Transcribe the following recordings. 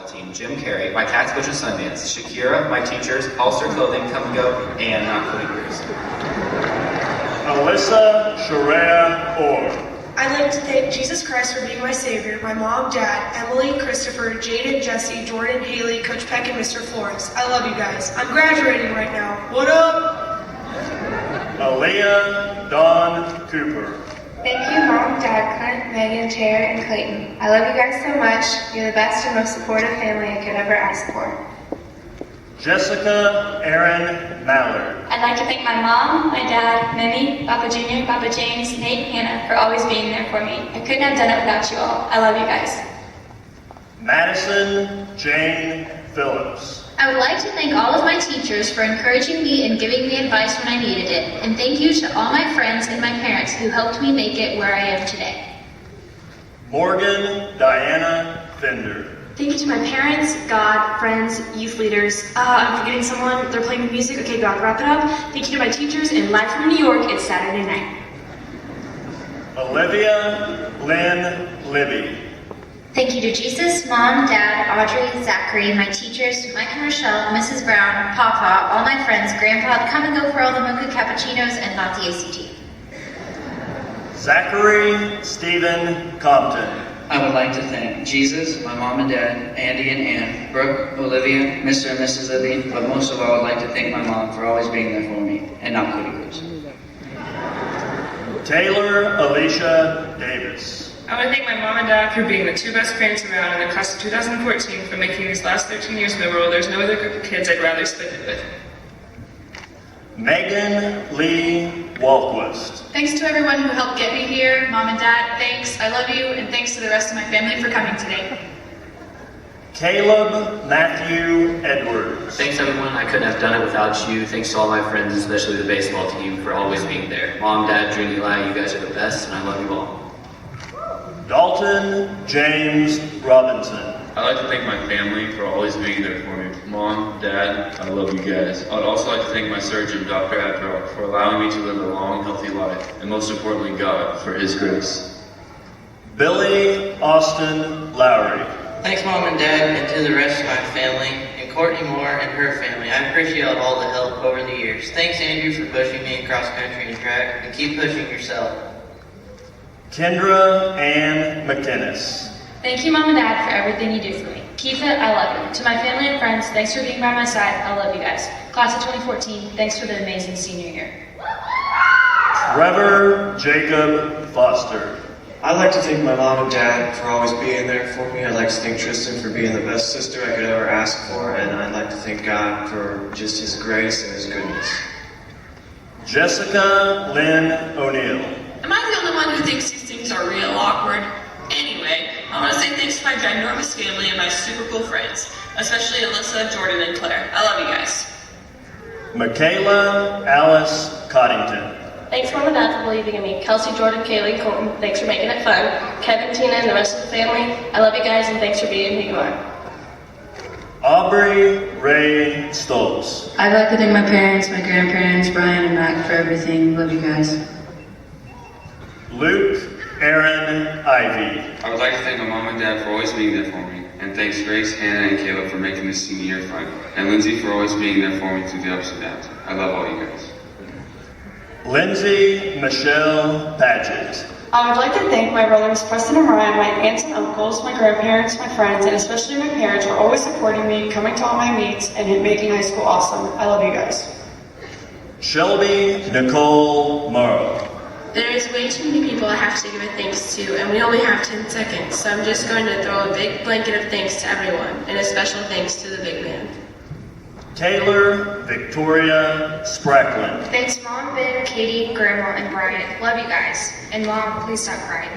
team, Jim Carey, my tax coach at Sundance, Shakira, my teachers, Ulster Clothing, Come and Go, and Not Including Yours. Alyssa Sharia Orr. I'd like to thank Jesus Christ for being my Savior, my mom, dad, Emily, Christopher, Jaden, Jesse, Jordan, Haley, Coach Peck, and Mr. Flores. I love you guys. I'm graduating right now. What up? Aaliyah Dawn Cooper. Thank you, Mom, Dad, Clint, Megan, Tara, and Clayton. I love you guys so much. You're the best and most supportive family I could ever ask for. Jessica Erin Mallard. I'd like to thank my mom, my dad, Mimi, Papa Junior, Papa James, Nate, and Hannah for always being there for me. I couldn't have done it without you all. I love you guys. Madison Jane Phillips. I would like to thank all of my teachers for encouraging me and giving me advice when I needed it. And thank you to all my friends and my parents who helped me make it where I am today. Morgan Diana Fender. Thank you to my parents, God, friends, youth leaders. I'm forgetting someone. They're playing music. Okay, God, wrap it up. Thank you to my teachers, and live from New York, it's Saturday night. Olivia Lynn Libby. Thank you to Jesus, Mom, Dad, Audrey, Zachary, my teachers, Mike and Rochelle, Mrs. Brown, Papa, all my friends, Grandpa, Come and Go for all the mocha cappuccinos, and not the ACT. Zachary Stephen Compton. I would like to thank Jesus, my mom and dad, Andy and Ann, Brooke, Olivia, Mr. and Mrs. Libby, but most of all, I would like to thank my mom for always being there for me, and not Cody Cruz. Taylor Alicia Davis. I want to thank my mom and dad for being the two best parents around in the class of 2014 for making these last 13 years memorable. There's no other group of kids I'd rather spend it with. Megan Lee Walquist. Thanks to everyone who helped get me here. Mom and Dad, thanks. I love you. And thanks to the rest of my family for coming today. Caleb Matthew Edwards. Thanks everyone, I couldn't have done it without you. Thanks to all my friends, especially the baseball team, for always being there. Mom, Dad, Drew, and Eli, you guys are the best, and I love you all. Dalton James Robinson. I'd like to thank my family for always being there for me. Mom, Dad, I love you guys. I'd also like to thank my surgeon, Dr. Adderall, for allowing me to live a long, healthy life, and most importantly, God, for His grace. Billy Austin Lowry. Thanks, Mom and Dad, and to the rest of my family, and Courtney Moore and her family. I appreciate all the help over the years. Thanks, Andrew, for pushing me in cross country and track, and keep pushing yourself. Kendra Ann McInnes. Thank you, Mom and Dad, for everything you do for me. Keith, I love you. To my family and friends, thanks for being by my side. I love you guys. Class of 2014, thanks for the amazing senior year. Trevor Jacob Foster. I'd like to thank my mom and dad for always being there for me. I'd like to thank Tristan for being the best sister I could ever ask for. And I'd like to thank God for just His grace and His goodness. Jessica Lynn O'Neill. Am I the only one who thinks these things are real awkward? Anyway, I want to say thanks to my ginormous family and my super cool friends, especially Alyssa, Jordan, and Claire. I love you guys. Michaela Alice Coddington. Thanks, Mom and Dad, for believing in me. Kelsey, Jordan, Kaylee, Colton, thanks for making it fun. Kevin, Tina, and the rest of the family, I love you guys and thanks for being who you are. Aubrey Ray Stoltz. I'd like to thank my parents, my grandparents, Brian and Mac for everything. Love you guys. Luke Aaron Ivy. I would like to thank my mom and dad for always being there for me. And thanks Grace, Hannah, and Caleb for making this senior year fun. And Lindsay for always being there for me through the ups and downs. I love all you guys. Lindsay Michelle Paget. I would like to thank my brothers Preston and Ryan, my aunts and uncles, my grandparents, my friends, and especially my parents for always supporting me, coming to all my meets, and making high school awesome. I love you guys. Shelby Nicole Morrow. There is way too many people I have to give a thanks to, and we only have 10 seconds, so I'm just going to throw a big blanket of thanks to everyone, and a special thanks to the big man. Taylor Victoria Sprackland. Thanks, Mom, Ben, Katie, Grandma, and Brian. Love you guys. And Mom, please stop crying.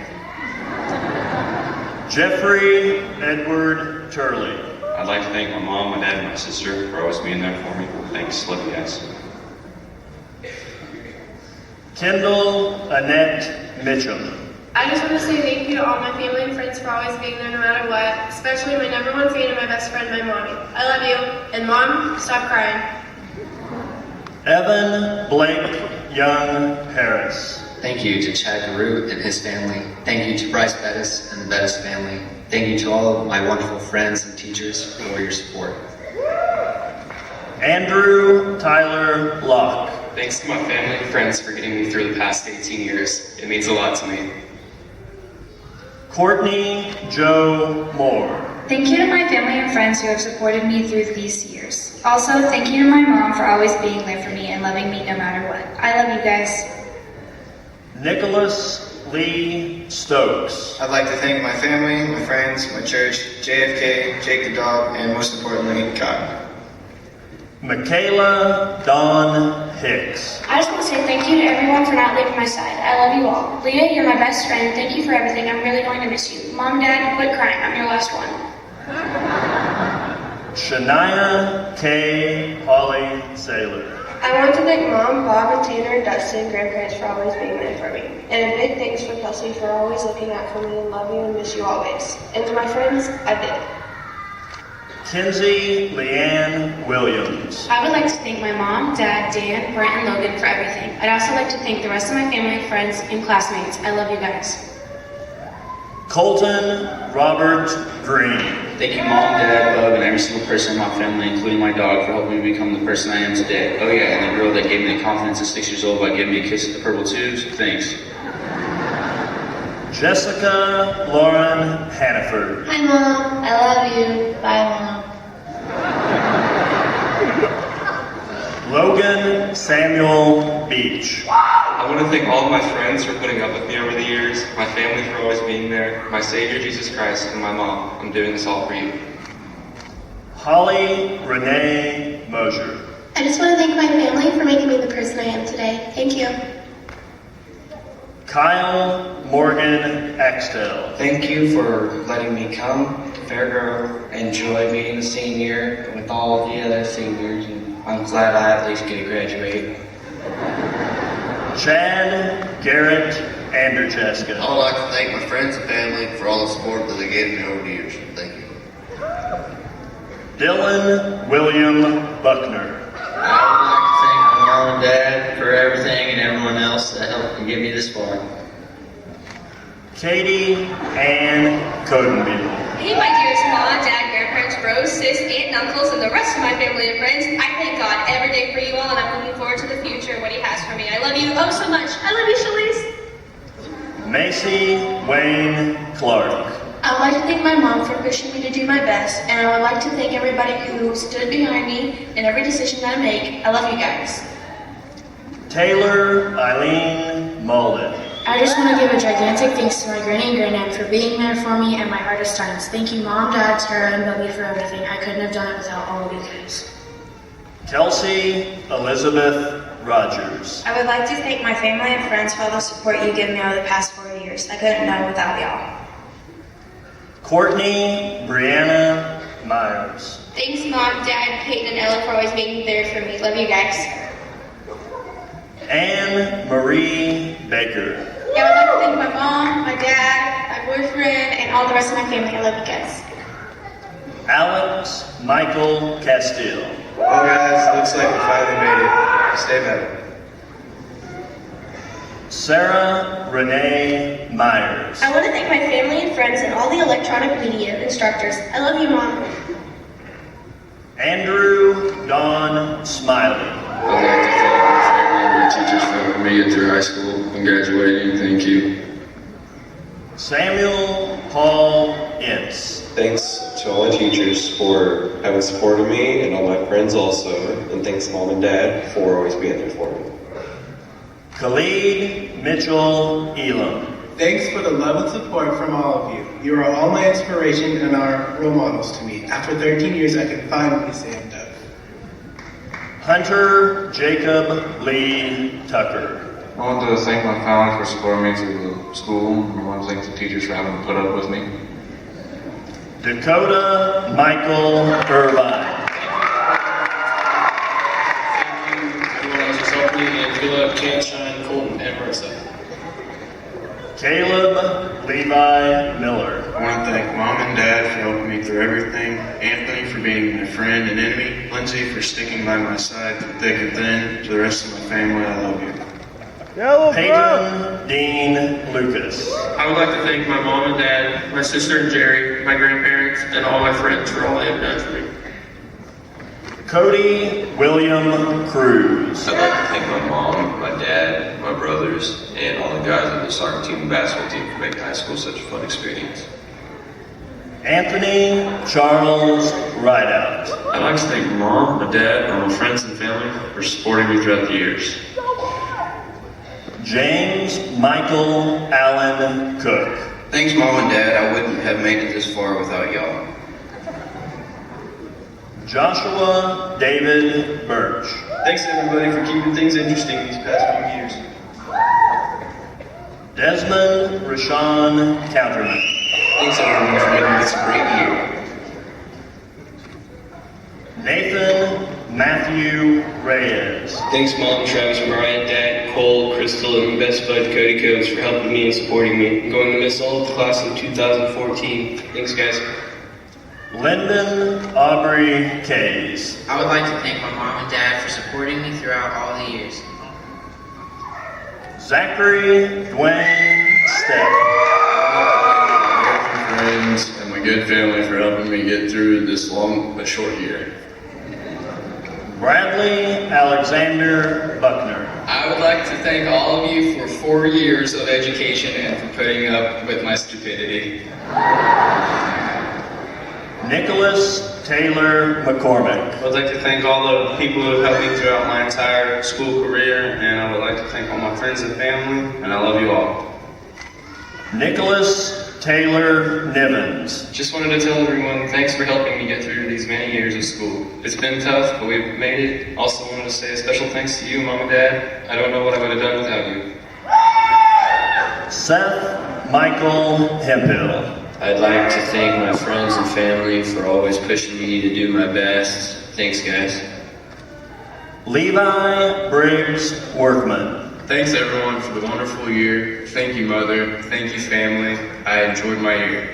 Jeffrey Edward Turley. I'd like to thank my mom, my dad, and my sister for always being there for me. Thanks, love you guys. Kendall Annette Mitchum. I just want to say thank you to all my family and friends for always being there no matter what, especially my number one fan and my best friend, my mommy. I love you. And Mom, stop crying. Evan Blake Young Harris. Thank you to Chad Garut and his family. Thank you to Bryce Bettis and the Bettis family. Thank you to all of my wonderful friends and teachers for your support. Andrew Tyler Locke. Thanks to my family and friends for getting me through the past 18 years. It means a lot to me. Courtney Joe Moore. Thank you to my family and friends who have supported me through these years. Also, thank you to my mom for always being there for me and loving me no matter what. I love you guys. Nicholas Lee Stokes. I'd like to thank my family, my friends, my church, JFK, Jake the dog, and most importantly, God. Michaela Dawn Hicks. I just want to say thank you to everyone for not leaving my side. I love you all. Leah, you're my best friend. Thank you for everything. I'm really going to miss you. Mom, Dad, quit crying. I'm your last one. Shania K. Holly Saylor. I want to thank Mom, Bob, and Tanner, and Dustin, and grandparents for always being there for me. And a big thanks for Kelsey for always looking out for me and love you and miss you always. And to my friends, I did it. Kinsey Leanne Williams. I would like to thank my mom, dad, Dan, Brent, and Logan for everything. I'd also like to thank the rest of my family, friends, and classmates. I love you guys. Colton Robert Green. Thank you, Mom, Dad, Bub, and every single person in my family, including my dog, for helping me become the person I am today. Oh yeah, and the girl that gave me the confidence at 6 years old by giving me a kiss at the purple tubes. Thanks. Jessica Lauren Hannaford. Hi, Mom. I love you. Bye, Mom. Logan Samuel Beach. I want to thank all of my friends for putting up with me over the years, my family for always being there, my Savior Jesus Christ, and my mom. I'm doing this all for you. Holly Renee Mosier. I just want to thank my family for making me the person I am today. Thank you. Kyle Morgan Axtell. Thank you for letting me come to GoFairGrove, enjoy being a senior with all of the other seniors, and I'm glad I at least get to graduate. Chad Garrett Andercheska. I would like to thank my friends and family for all the support that they gave me over the years. Thank you. Dylan William Buckner. I would like to thank my mom and dad for everything and everyone else that helped me get me this far. Katie Ann Codenbeal. Hey, my dearest mom, dad, grandparents, bros, sis, aunt, and uncles, and the rest of my family and friends. I thank God every day for you all, and I'm looking forward to the future and what He has for me. I love you oh so much. I love you, Shalise. Macy Wayne Clark. I would like to thank my mom for pushing me to do my best, and I would like to thank everybody who stood behind me in every decision that I make. I love you guys. Taylor Eileen Mullen. I just want to give a gigantic thanks to my granny and granddad for being there for me in my hardest times. Thank you, Mom, Dad, Tara, and Bubby for everything. I couldn't have done it without all of you guys. Kelsey Elizabeth Rogers. I would like to thank my family and friends for all the support you give me over the past 4 years. I couldn't have done it without y'all. Courtney Brianna Myers. Thanks, Mom, Dad, Peyton, and Ella for always being there for me. Love you guys. Anne Marie Baker. Yeah, I would like to thank my mom, my dad, my boyfriend, and all the rest of my family. I love you guys. Alex Michael Castile. Well, guys, looks like we finally made it. Stay better. Sarah Renee Myers. I want to thank my family and friends and all the electronic media instructors. I love you, Mom. Andrew Don Smiley. I would like to thank my family and my teachers for helping me get through high school and graduating. Thank you. Samuel Paul Ince. Thanks to all my teachers for having supported me and all my friends also. And thanks Mom and Dad for always being there for me. Khalid Mitchell Elam. Thanks for the love and support from all of you. You are all my inspiration and are role models to me. After 13 years, I can finally say I'm done. Hunter Jacob Lee Tucker. I want to thank my family for supporting me through the school, and I want to thank the teachers for having put up with me. Dakota Michael Irvine. Thank you, everyone else who's helped me, and Philip, Canshine, Colton, and Marissa. Caleb Levi Miller. I want to thank Mom and Dad for helping me through everything, Anthony for being my friend and enemy, Lindsay for sticking by my side through thick and thin, to the rest of my family, I love you. Peyton Dean Lucas. I would like to thank my mom and dad, my sister and Jerry, my grandparents, and all my friends for all they have done for me. Cody William Cruz. I'd like to thank my mom, my dad, my brothers, and all the guys on the soccer team and basketball team for making high school such a fun experience. Anthony Charles Rideout. I'd like to thank my mom, my dad, and all my friends and family for supporting me throughout the years. James Michael Allen Cook. Thanks, Mom and Dad. I wouldn't have made it this far without y'all. Joshua David Birch. Thanks everybody for keeping things interesting these past few years. Desmond Rashawn Counterman. Thanks everyone for making this a great year. Nathan Matthew Reyes. Thanks Mom, Travis, Mariah, Dad, Cole, Crystal, and my best bud Cody Coates for helping me and supporting me. I'm going to miss all of the class in 2014. Thanks guys. Lyndon Aubrey Kays. I would like to thank my mom and dad for supporting me throughout all the years. Zachary Dwayne Stepp. Friends and my good family for helping me get through this long but short year. Bradley Alexander Buckner. I would like to thank all of you for 4 years of education and for putting up with my stupidity. Nicholas Taylor McCormick. I would like to thank all the people who have helped me throughout my entire school career, and I would like to thank all my friends and family, and I love you all. Nicholas Taylor Nivens. Just wanted to tell everyone, thanks for helping me get through these many years of school. It's been tough, but we've made it. Also wanted to say a special thanks to you, Mom and Dad. I don't know what I would have done without you. Seth Michael Hemphill. I'd like to thank my friends and family for always pushing me to do my best. Thanks, guys. Levi Briggs Workman. Thanks everyone for the wonderful year. Thank you, Mother. Thank you, family. I enjoyed my year.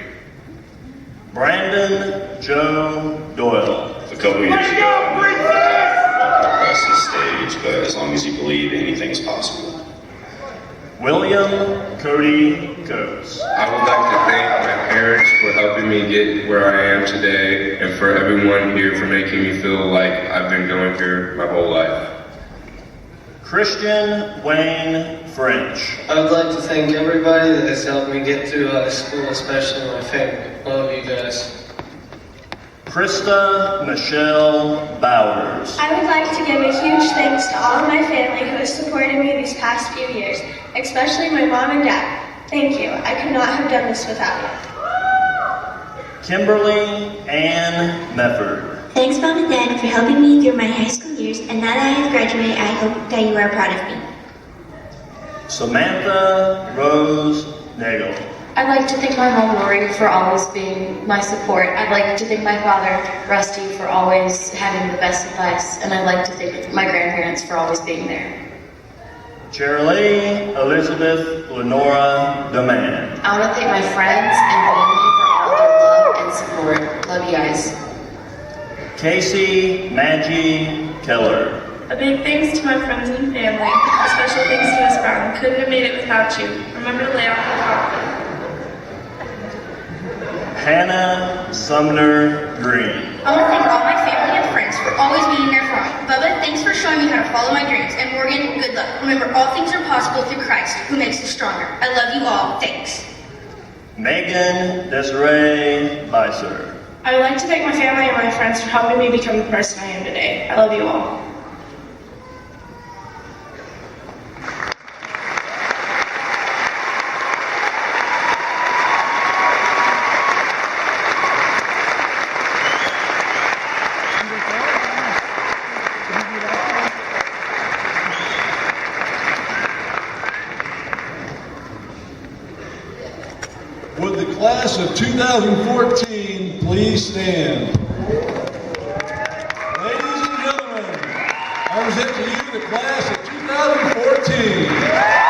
Brandon Joe Doyle. A couple years ago, I walked across the stage, but as long as you believe, anything is possible. William Cody Coates. I would like to thank my parents for helping me get where I am today, and for everyone here for making me feel like I've been going here my whole life. Christian Wayne French. I would like to thank everybody that has helped me get through high school, especially my family. Love you guys. Krista Michelle Bowers. I would like to give a huge thanks to all of my family who has supported me these past few years, especially my mom and dad. Thank you. I could not have done this without you. Kimberly Ann Mefford. Thanks, Mom and Dad, for helping me through my high school years, and now that I have graduated, I hope that you are proud of me. Samantha Rose Nagel. I'd like to thank my mom, Lori, for always being my support. I'd like to thank my father, Rusty, for always having the best advice, and I'd like to thank my grandparents for always being there. Cherylee Elizabeth Lenora Deman. I want to thank my friends and family for all their love and support. Love you guys. Casey Maggie Keller. A big thanks to my friends and family. A special thanks to Miss Brown. Couldn't have made it without you. Remember to lay off the coffee. Hannah Sumner Green. I want to thank all my family and friends for always being there for me. Bubba, thanks for showing me how to follow my dreams. And Morgan, good luck. Remember, all things are possible through Christ, who makes us stronger. I love you all. Thanks. Megan Desiree Beiser. I would like to thank my family and my friends for helping me become the person I am today. I love you all. Would the class of 2014 please stand? Ladies and gentlemen, I present to you the class of 2014.